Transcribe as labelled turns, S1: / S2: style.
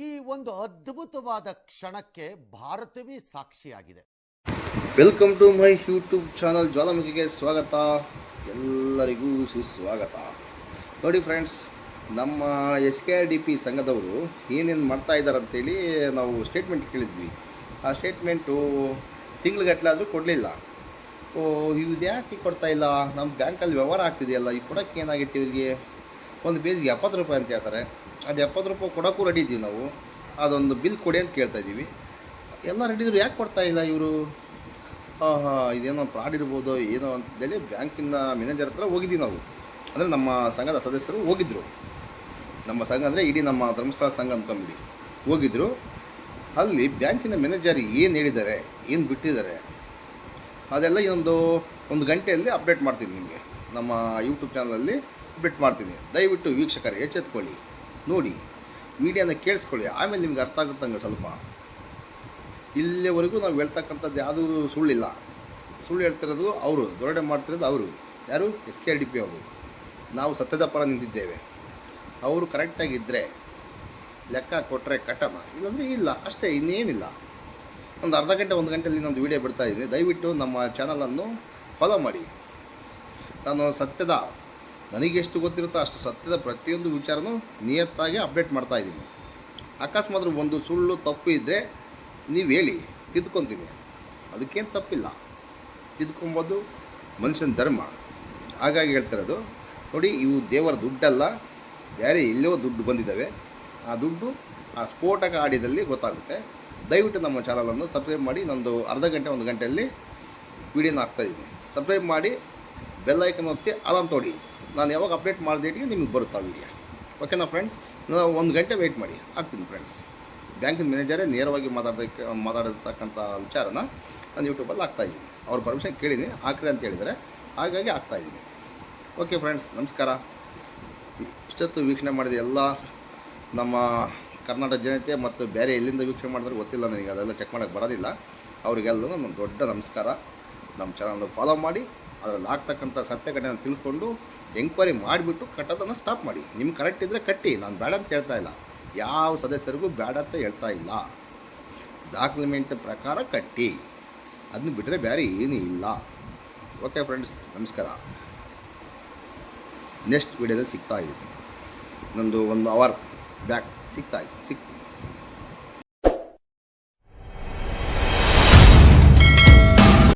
S1: ಈ ಒಂದು ಅದ್ಭುತವಾದ ಕ್ಷಣಕ್ಕೆ ಭಾರತವೇ ಸಾಕ್ಷಿಯಾಗಿದೆ.
S2: Welcome to my YouTube channel ಜ್ವಾಲಾಮುಖಿಗೆ ಸ್ವಾಗತ. ಎಲ್ಲರಿಗೂ ಸುಸ್ವಾಗತ. ನೋಡಿ ಫ್ರೆಂಡ್ಸ್, ನಮ್ಮ SKRDP ಸಂಘದವರು ಏನೇನು ಮಾಡ್ತಾ ಇದ್ದಾರೆ ಅಂತೇಳಿ ನಾವು ಸ್ಟೇಟ್ಮೆಂಟ್ ಕೇಳಿದ್ವಿ. ಆ ಸ್ಟೇಟ್ಮೆಂಟು ತಿಂಗ್ಳುಗಟ್ಟಲೆ ಆದರೂ ಕೊಡಲಿಲ್ಲ. ಇದು ಯಾಕೆ ಕೊಡ್ತಾ ಇಲ್ಲ? ನಮ್ಮ ಬ್ಯಾಂಕಲ್ಲಿ ವ್ಯವಹಾರ ಆಗ್ತಿದೆಯಲ್ಲ, ಈ ಕೊಡೋಕ್ಕೆ ಏನಾಗಿತ್ತು ಇವರಿಗೆ? ಒಂದು ಪೇಜ್ಗೆ 70 ರೂಪಾಯಿ ಅಂತ ಹೇಳ್ತಾರೆ. ಅದು 70 ರೂಪಾಯಿ ಕೊಡೋಕ್ಕೂ ರೆಡಿ ಇದ್ದೀವಿ ನಾವು. ಅದೊಂದು ಬಿಲ್ ಕೊಡಿ ಅಂತ ಕೇಳ್ತಾ ಇದ್ದೀವಿ. ಎಲ್ಲ ರೆಡಿ ಇದ್ರು, ಯಾಕೆ ಕೊಡ್ತಾ ಇಲ್ಲ ಇವರು? ಇದೇನೋ ಫ್ರಾಡ್ ಇರ್ಬೋದು ಏನೋ ಅಂತೇಳಿ ಬ್ಯಾಂಕಿನ ಮ್ಯಾನೇಜರ್ ಹತ್ರ ಹೋಗಿದ್ದೀವಿ ನಾವು. ಅಂದರೆ ನಮ್ಮ ಸಂಘದ ಸದಸ್ಯರು ಹೋಗಿದ್ದರು. ನಮ್ಮ ಸಂಘ ಅಂದರೆ ಇಡೀ ನಮ್ಮ ಧರ್ಮಸ್ಥಳ ಸಂಘ ಅಂದ್ಕೊಂಬಿಡಿ ಹೋಗಿದ್ದರು. ಅಲ್ಲಿ ಬ್ಯಾಂಕಿನ ಮ್ಯಾನೇಜರ್ ಏನು ಹೇಳಿದ್ದಾರೆ, ಏನು ಬಿಟ್ಟಿದ್ದಾರೆ, ಅದೆಲ್ಲ ಒಂದು ಗಂಟೆಯಲ್ಲಿ ಅಪ್ಡೇಟ್ ಮಾಡ್ತೀನಿ ನಿಮಗೆ. ನಮ್ಮ ಯೂಟ್ಯೂಬ್ ಚಾನಲಲ್ಲಿ ಅಪ್ಡೇಟ್ ಮಾಡ್ತೀನಿ. ದಯವಿಟ್ಟು ವೀಕ್ಷಕರು ಎಚ್ಚೆತ್ಕೊಳ್ಳಿ, ನೋಡಿ, ವಿಡಿಯೋನ ಕೇಳಿಸ್ಕೊಳ್ಳಿ. ಆಮೇಲೆ ನಿಮ್ಗೆ ಅರ್ಥ ಆಗುತ್ತಂಗೆ ಸ್ವಲ್ಪ. ಇಲ್ಲಿವರೆಗೂ ನಾವು ಹೇಳ್ತಕ್ಕಂಥದ್ದು ಯಾವುದೂ ಸುಳ್ಳಿಲ್ಲ. ಸುಳ್ಳು ಹೇಳ್ತಿರೋದು ಅವರು, ದೊರಡೆ ಮಾಡ್ತಿರೋದು ಅವರು. ಯಾರು? SKRDP ಅವರು. ನಾವು ಸತ್ಯದ ಪರ ನಿಂತಿದ್ದೇವೆ. ಅವರು ಕರೆಕ್ಟಾಗಿದ್ದರೆ ಲೆಕ್ಕ ಕೊಟ್ಟರೆ ಕಟ್ಟೋಣ, ಇಲ್ಲಾಂದರೆ ಇಲ್ಲ, ಅಷ್ಟೇ, ಇನ್ನೇನಿಲ್ಲ. ಒಂದು ಅರ್ಧ ಗಂಟೆ 1 ಗಂಟೆಯಲ್ಲಿ ಇನ್ನೊಂದು ವೀಡಿಯೋ ಬಿಡ್ತಾಯಿದ್ದೀನಿ. ದಯವಿಟ್ಟು ನಮ್ಮ ಚಾನಲನ್ನು ಫಾಲೋ ಮಾಡಿ. ನಾನು ಸತ್ಯದ, ನನಗೆಷ್ಟು ಗೊತ್ತಿರುತ್ತೋ ಅಷ್ಟು ಸತ್ಯದ ಪ್ರತಿಯೊಂದು ವಿಚಾರನೂ ನಿಯತ್ತಾಗಿ ಅಪ್ಡೇಟ್ ಮಾಡ್ತಾಯಿದ್ದೀನಿ. ಅಕಸ್ಮಾತ್ ಒಂದು ಸುಳ್ಳು ತಪ್ಪು ಇದ್ದರೆ ನೀವು ಹೇಳಿ, ತಿದ್ಕೊತೀನಿ. ಅದಕ್ಕೇನು ತಪ್ಪಿಲ್ಲ, ತಿದ್ಕೊಬೋದು ಮನುಷ್ಯನ ಧರ್ಮ. ಹಾಗಾಗಿ ಹೇಳ್ತಿರೋದು. ನೋಡಿ, ಇವು ದೇವರ ದುಡ್ಡಲ್ಲ, ಬೇರೆ ಎಲ್ಲೋ ದುಡ್ಡು ಬಂದಿದ್ದಾವೆ. ಆ ದುಡ್ಡು ಆ ಸ್ಫೋಟಕ ಆಡಿದಲ್ಲಿ ಗೊತ್ತಾಗುತ್ತೆ. ದಯವಿಟ್ಟು ನಮ್ಮ ಚಾನಲನ್ನು ಸಬ್ಸ್ಕ್ರೈಬ್ ಮಾಡಿ. ನಂದು ಅರ್ಧ ಗಂಟೆ 1 ಗಂಟೆಯಲ್ಲಿ ವೀಡಿಯೋನ ಹಾಕ್ತಾಯಿದ್ದೀನಿ. ಸಬ್ಸ್ಕ್ರೈಬ್ ಮಾಡಿ, ಬೆಲ್ ಐಕನ್ ಒತ್ತಿ ಅಲಾರ್ಮ್ ತೊಡಿ. ನಾನು ಯಾವಾಗ ಅಪ್ಡೇಟ್ ಮಾಡಿದೇಟಿಗೆ ನಿಮಗೆ ಬರುತ್ತಾ ವೀಡಿಯೋ. ಓಕೆನಾ ಫ್ರೆಂಡ್ಸ್? 1 ಗಂಟೆ ವೆಯ್ಟ್ ಮಾಡಿ, ಆಗ್ತೀನಿ ಫ್ರೆಂಡ್ಸ್. ಬ್ಯಾಂಕಿನ ಮ್ಯಾನೇಜರೇ ನೇರವಾಗಿ ಮಾತಾಡಿರ್ತಕ್ಕಂಥ ವಿಚಾರನ ನಾನು ಯೂಟ್ಯೂಬಲ್ಲಿ ಹಾಕ್ತಾಯಿದ್ದೀನಿ. ಅವ್ರ ಪರ್ಮಿಷನ್ ಕೇಳಿದ್ದೀನಿ, ಹಾಕ್ರಿ ಅಂತ ಹೇಳಿದರೆ, ಹಾಗಾಗಿ ಹಾಕ್ತಾಯಿದ್ದೀನಿ. ಓಕೆ ಫ್ರೆಂಡ್ಸ್, ನಮಸ್ಕಾರ. ಇಷ್ಟೊತ್ತು ವೀಕ್ಷಣೆ ಮಾಡಿದ ಎಲ್ಲ ನಮ್ಮ ಕರ್ನಾಟಕ ಜನತೆ ಮತ್ತು ಬೇರೆ ಎಲ್ಲಿಂದ ವೀಕ್ಷಣೆ ಮಾಡಿದ್ರೆ ಗೊತ್ತಿಲ್ಲ ನನಗೆ, ಅದೆಲ್ಲ ಚೆಕ್ ಮಾಡೋಕ್ಕೆ ಬರೋದಿಲ್ಲ. ಅವರಿಗೆಲ್ಲರೂ ನನ್ನ ದೊಡ್ಡ ನಮಸ್ಕಾರ. ನಮ್ಮ ಚಾನಲ್ನ ಫಾಲೋ ಮಾಡಿ, ಅದರಲ್ಲಿ ಆಗ್ತಕ್ಕಂಥ ಸತ್ಯ ಘಟನೆ ತಿಳ್ಕೊಂಡು ಎಂಕ್ವೈರಿ ಮಾಡಿಬಿಟ್ಟು ಕಟ್ಟೋದನ್ನು ಸ್ಟಾಪ್ ಮಾಡಿ. ನಿಮ್ಗೆ ಕರೆಕ್ಟ್ ಇದ್ದರೆ ಕಟ್ಟಿ, ನಾನು ಬೇಡ ಅಂತ ಹೇಳ್ತಾ ಇಲ್ಲ. ಯಾವ ಸದಸ್ಯರಿಗೂ ಬೇಡ ಅಂತ ಹೇಳ್ತಾ ಇಲ್ಲ. ಡಾಕ್ಯುಮೆಂಟ್ ಪ್ರಕಾರ ಕಟ್ಟಿ, ಅದನ್ನ ಬಿಟ್ಟರೆ ಬೇರೆ ಏನೂ ಇಲ್ಲ. ಓಕೆ ಫ್ರೆಂಡ್ಸ್, ನಮಸ್ಕಾರ. ನೆಕ್ಸ್ಟ್ ವೀಡಿಯೋದಲ್ಲಿ ಸಿಗ್ತಾ ಇದ್ದೀನಿ. ನಂದು 1 ಅವರ್ ಬ್ಯಾಕ್ ಸಿಗ್ತಾ